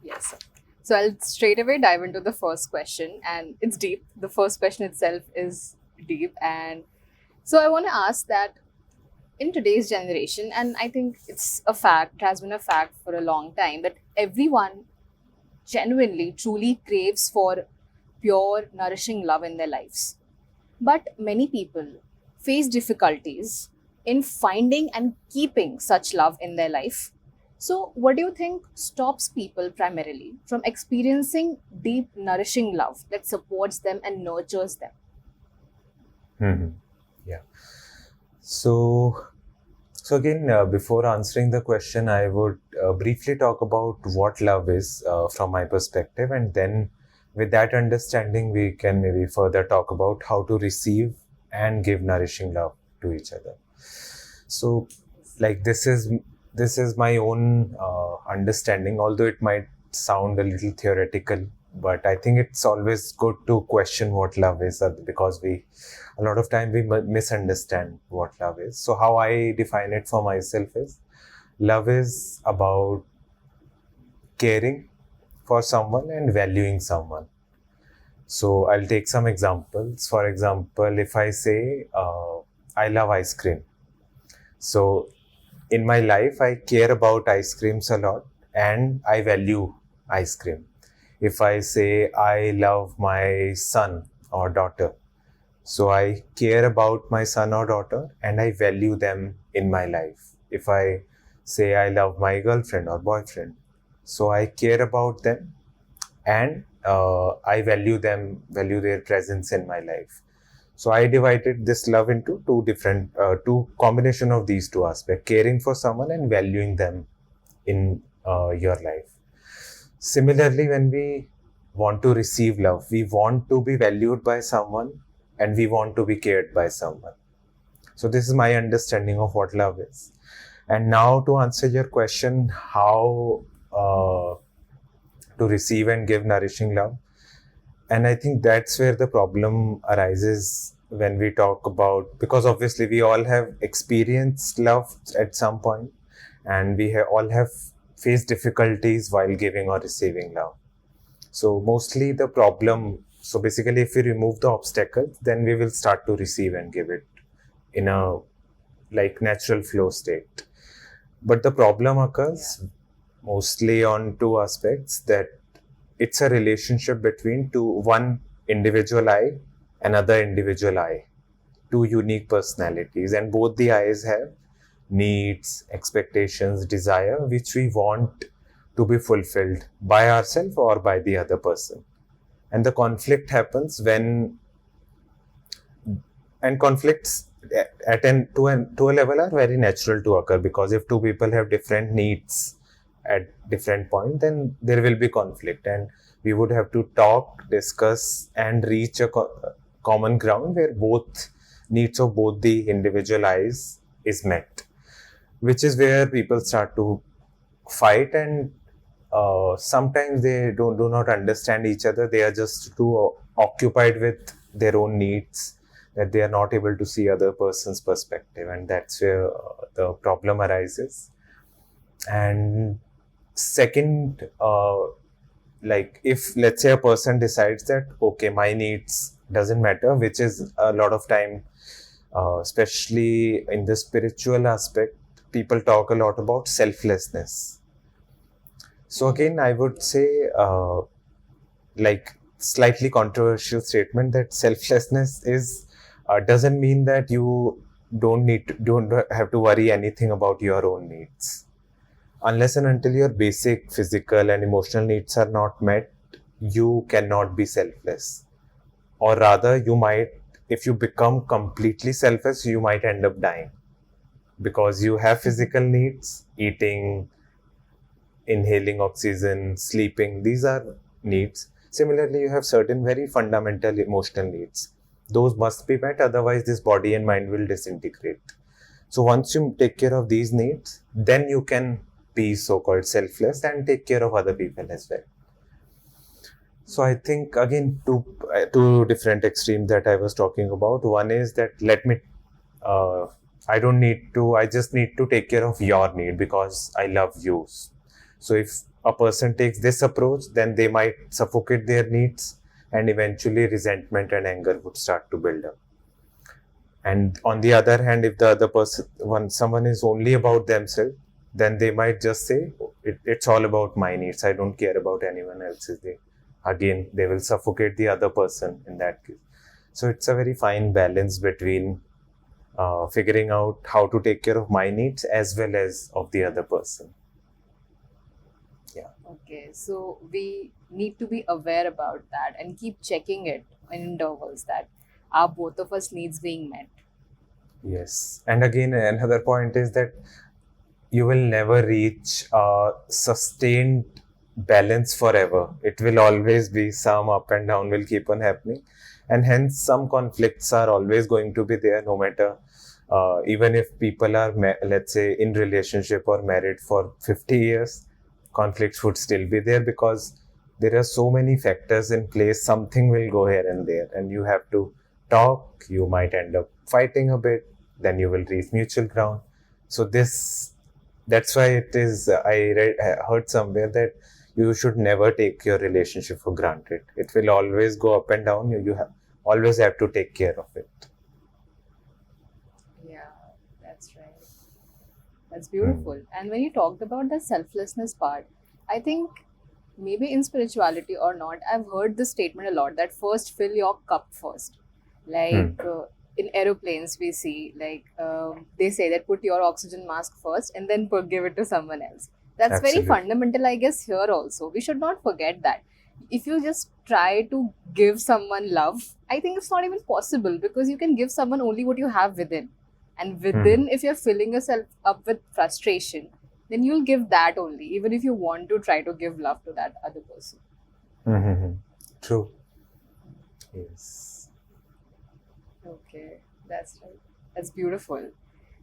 Yes. So I'll straight away dive into the first question, and it's deep. The first question itself is deep. And so I want to ask that in today's generation, and I think it's a fact, it has been a fact for a long time, that everyone genuinely, truly craves for pure, nourishing love in their lives. But many people face difficulties in finding and keeping such love in their life. So, what do you think stops people primarily from experiencing deep, nourishing love that supports them and nurtures them? Hmm. Yeah. So, before answering the question, I would briefly talk about what love is from my perspective, and then with that understanding, we can maybe further talk about how to receive and give nourishing love to each other. So, like this is my own understanding, although it might sound a little theoretical, but I think it's always good to question what love is because we a lot of time we misunderstand what love is. So how I define it for myself is love is about caring for someone and valuing someone. So I'll take some examples. For example, if I say I love ice cream, so in my life, I care about ice creams a lot and I value ice cream. If I say I love my son or daughter, so I care about my son or daughter and I value them in my life. If I say I love my girlfriend or boyfriend, so I care about them and I value them, value their presence in my life. So I divided this love into two combination of these two aspects: caring for someone and valuing them in your life. Similarly, when we want to receive love, we want to be valued by someone and we want to be cared by someone. So this is my understanding of what love is. And now to answer your question, how to receive and give nourishing love. And I think that's where the problem arises when we talk about, because obviously we all have experienced love at some point and all have faced difficulties while giving or receiving love. So mostly the problem, so basically if we remove the obstacles, then we will start to receive and give it in a like natural flow state. But the problem occurs mostly on two aspects, that it's a relationship between one individual I, another individual I, two unique personalities, and both the I's have needs, expectations, desire, which we want to be fulfilled by ourselves or by the other person. And the conflict happens and conflicts to a level are very natural to occur, because if two people have different needs at different point, then there will be conflict, and we would have to talk, discuss, and reach a common ground where both needs of both the individual eyes is met, which is where people start to fight. And sometimes they do not understand each other. They are just too occupied with their own needs that they are not able to see other person's perspective, and that's where the problem arises. And second, like if let's say a person decides that okay, my needs doesn't matter, which is a lot of time, especially in the spiritual aspect, people talk a lot about selflessness. So again, I would say, like slightly controversial statement, that selflessness is doesn't mean that you don't have to worry anything about your own needs. Unless and until your basic physical and emotional needs are not met, you cannot be selfless. Or rather, you might, if you become completely selfish, you might end up dying, because you have physical needs, eating, inhaling oxygen, sleeping, these are needs. Similarly, you have certain very fundamental emotional needs. Those must be met, otherwise this body and mind will disintegrate. So once you take care of these needs, then you can be so-called selfless and take care of other people as well. So I think again two different extremes that I was talking about. One is that I just need to take care of your need because I love you. So if a person takes this approach, then they might suffocate their needs, and eventually resentment and anger would start to build up. And on the other hand, if the other person, when someone is only about themselves, then they might just say, it's all about my needs. I don't care about anyone else's. They will suffocate the other person in that case. So it's a very fine balance between figuring out how to take care of my needs as well as of the other person. Yeah. Okay, so we need to be aware about that and keep checking it in intervals that are both of us needs being met. Yes. And again, another point is that you will never reach a sustained balance forever. It will always be some up and down will keep on happening. And hence, some conflicts are always going to be there, no matter, even if people are, let's say, in relationship or married for 50 years, conflicts would still be there because there are so many factors in place. Something will go here and there, and you have to talk. You might end up fighting a bit, then you will reach mutual ground. So that's why it is, I heard somewhere that you should never take your relationship for granted. It will always go up and down. You always have to take care of it. Yeah, that's right. That's beautiful. And when you talked about the selflessness part, I think maybe in spirituality or not, I've heard this statement a lot that first fill your cup first. Like in aeroplanes, we see, like they say that put your oxygen mask first and then give it to someone else. That's very Absolutely. fundamental, I guess, here also. We should not forget that. If you just try to give someone love, I think it's not even possible because you can give someone only what you have within. And within, if you're filling yourself up with frustration, then you'll give that only, even if you want to try to give love to that other person. Mm-hmm. True. Yes. Okay, that's right. That's beautiful.